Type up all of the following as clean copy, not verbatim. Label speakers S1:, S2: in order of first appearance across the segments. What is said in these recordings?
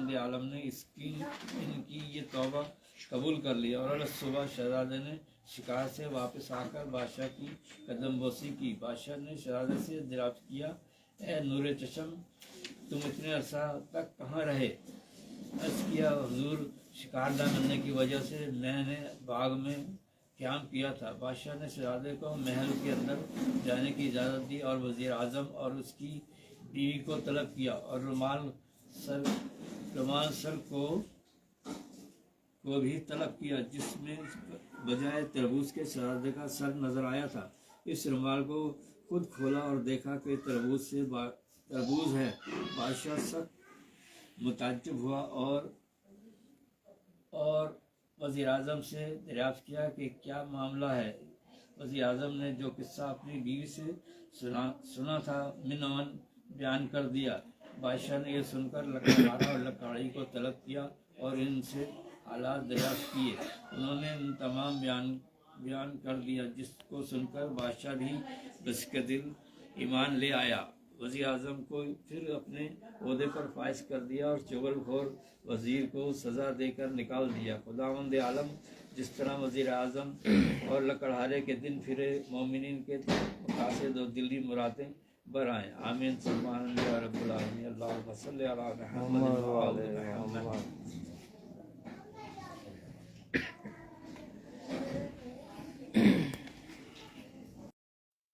S1: खुदावंद आलम ने इनकी ये तौबा कबूल कर लिया। और सुबह शहजादे ने शिकार से वापस आकर बादशाह की कदम बोसी की। बादशाह ने शहजादे से दरियाफ्त किया, ए नूर चशम, तुम इतने अरसा तक कहाँ रहे? अर्ज़ किया, हुजूर, शिकार न मिलने की वजह से मैंने बाग में क़याम किया था। बादशाह ने शहजादे को महल के अंदर जाने की इजाज़त दी और वज़ीर आज़म और उसकी बीवी को तलब किया और रुमाल सर को भी तलब किया, जिसमें बजाय तरबूज के शहजादे का सर नजर आया था। इस रुमाल को खुद खोला और देखा कि तरबूज है। बादशाह सख्त मुताज्जुब हुआ और वज़ीर आज़म से दरियाफ्त किया कि क्या मामला है। वज़ीर आज़म ने जो किस्सा अपनी बीवी से सुना था मिनवन बयान कर दिया। बादशाह ने यह सुनकर लकड़हारा और लकड़ी को तलब किया और इनसे हालात दरियाफ्त किए। उन्होंने उन तमाम बयान कर दिया, जिसको सुनकर बादशाह भी बसके दिल ईमान ले आया। वज़ीर आज़म को फिर अपने ओहदे पर फाइज कर दिया और चुगलखोर वज़ीर को सज़ा देकर निकाल दिया। खुदावंद आलम जिस तरह वज़ीर आज़म और लकड़हारे के दिन फिरे, मोमिनीन के मकासद और दिली मुरादें बर आएँ। आमीन सुब्हान अल्लाह रब्बुल आलमीन। अल्लाहुम्मा सल्लि अला मुहम्मद व आलि मुहम्मद।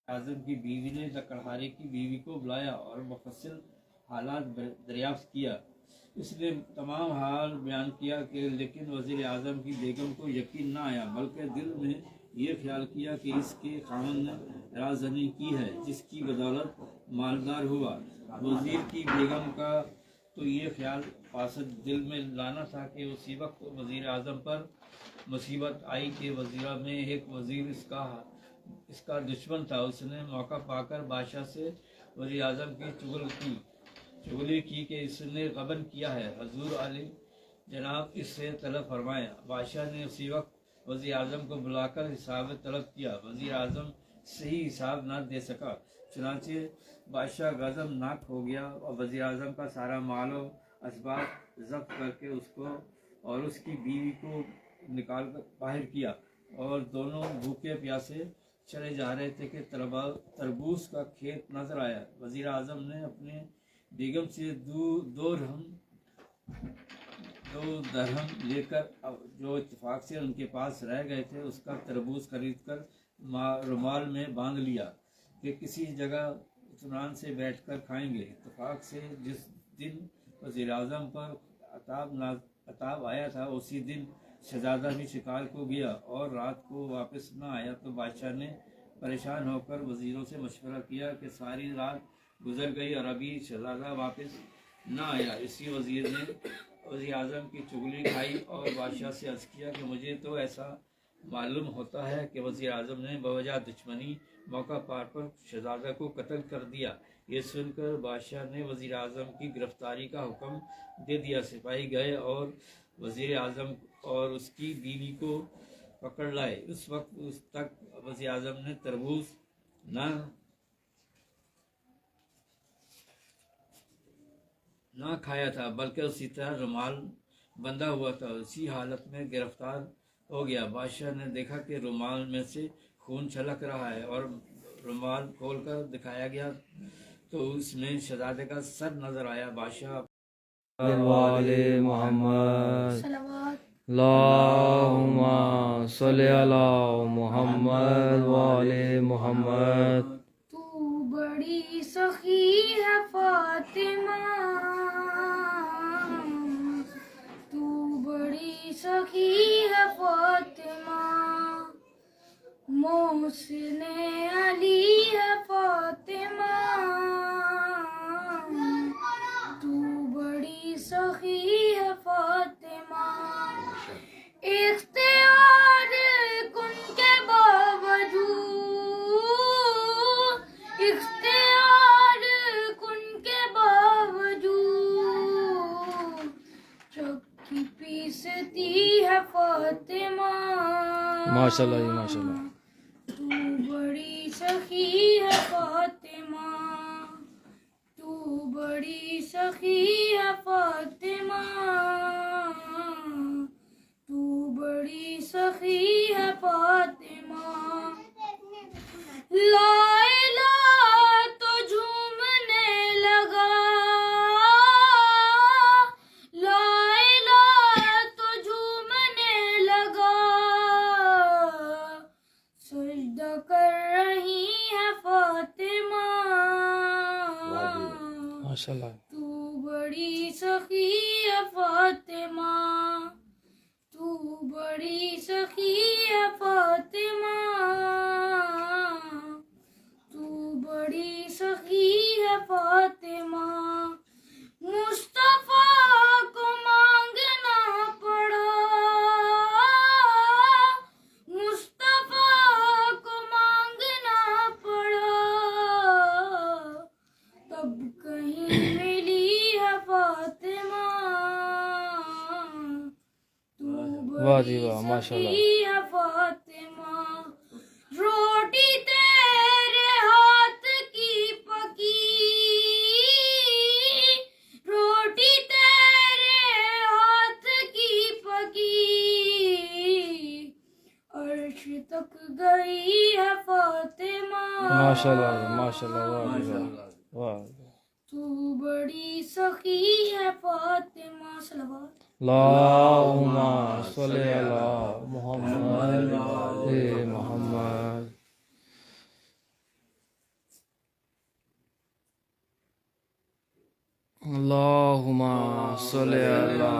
S1: आज़म की बीवी ने लकड़हारे की बीवी को बुलाया और मुफस्सिल हालात दरियाफ्त किया। इसने तमाम हाल बयान किया कि लेकिन वज़ीर आज़म की बेगम को यकीन न आया, बल्कि दिल में ये ख्याल किया कि इसके खामन ने राज़नी की है, जिसकी बदौलत मालदार हुआ। वज़ीर की बेगम का तो ये ख्याल फासद दिल में लाना था कि उसी वक्त वज़ीर आज़म पर मुसीबत आई कि वज़ीरा में एक वज़ीर इसका दुश्मन था। उसने मौका पाकर बादशाह से वज़ीर आज़म की चुगली की कि इसने गबन किया है, हजूर अली जनाब इससे तलब फरमाएं। बादशाह ने उसी वक्त वज़ीर आज़म को बुलाकर हिसाब तलब किया। वज़ीर आज़म सही हिसाब न दे सका, चुनांचे बादशाह गज़बनाक हो गया और वज़ीर आज़म का सारा माल और असबाब ज़ब्त करके उसको और उसकी बीवी को निकाल कर बाहर किया और दोनों भूखे प्यासे चले जा रहे थे कि तरबूज का खेत नजर आया। वज़ीर आज़म ने अपने बेगम से दो दरहम लेकर जो इत्तेफाक से उनके पास रह गए थे उसका तरबूज खरीद कर रुमाल में बांध लिया कि किसी जगह इत्मीनान से बैठकर खाएंगे। इत्तेफाक से जिस दिन वज़ीर आज़म पर अताब आया था उसी दिन शहजादा भी शिकार को गया और रात को वापस न आया, तो बादशाह ने परेशान होकर वज़ीरों से मशवरा किया कि सारी रात गुजर गई और अभी शहजादा वापस न आया। इसी वज़ीर ने वज़ीर आज़म की चुगली खाई और बादशाह से अर्ज़ किया कि मुझे तो ऐसा मालूम होता है कि वज़ीर आज़म ने बवजह दुश्मनी मौका पार पर शहजादा को कत्ल कर दिया। ये सुनकर बादशाह ने वज़ीर आज़म की गिरफ्तारी का हुक्म दे दिया। सिपाही गए और वज़ीर आज़म और उसकी बीवी को पकड़ लाए। उस वक्त उस तक वज़ीर आज़म ने तरबूज ना खाया था, बल्कि उसी तरह रुमाल बंधा हुआ था। उसी हालत में गिरफ्तार हो गया। बादशाह ने देखा कि रुमाल में से खून छलक रहा है और रुमाल खोलकर दिखाया गया तो उसमें शहजादे का सर नजर आया। बादशाह
S2: वाले मोहम्मद अल्लाहुम्मा सल्ली अला मुहम्मद वाले मोहम्मद।
S3: तू बड़ी सखी है फातिमा, तू बड़ी सखी है फातिमा, मोहसिने अली है फातिमा, तू बड़ी सखी है फातिमा। इख्तियार कुन के बावजूद, इख्तियार कुन के बावजूद चक्की पीसती है फातिमा।
S2: माशाल्लाह जी माशाल्लाह।
S3: तू बड़ी सखी है फातिमा, तू बड़ी बड़ी सखी है फातिमा, तू बड़ी सखी है फातिमा। लाइला तो झूमने लगा, लाइला तो झूमने लगा, सजदा कर रही है फातिमा।
S2: माशाल्लाह।
S3: तू बड़ी सखी है फातिमा, तू बड़ी सखी है फातिमा, तू बड़ी सखी है फातिमा। मुस्तफा को मांगना पड़ा, मुस्तफा को मांगना पड़ा, तब कहीं मिली है फातिमा।
S2: वाह जी वाह, माशाल्लाह।
S3: है फातिमा, रोटी तेरे हाथ की पकी, रोटी तेरे हाथ की पकी, अर्श तक गई है फातिमा।
S2: माशाल्लाह माशाल्लाह, वाह जी वाह, वाह।
S3: तू बड़ी सखी है फातिमा। सलवात।
S2: अल्लाहुम्मा सल्ली अला मुहम्मद व आले मुहम्मद। अल्लाहुम्मा सल्ली अला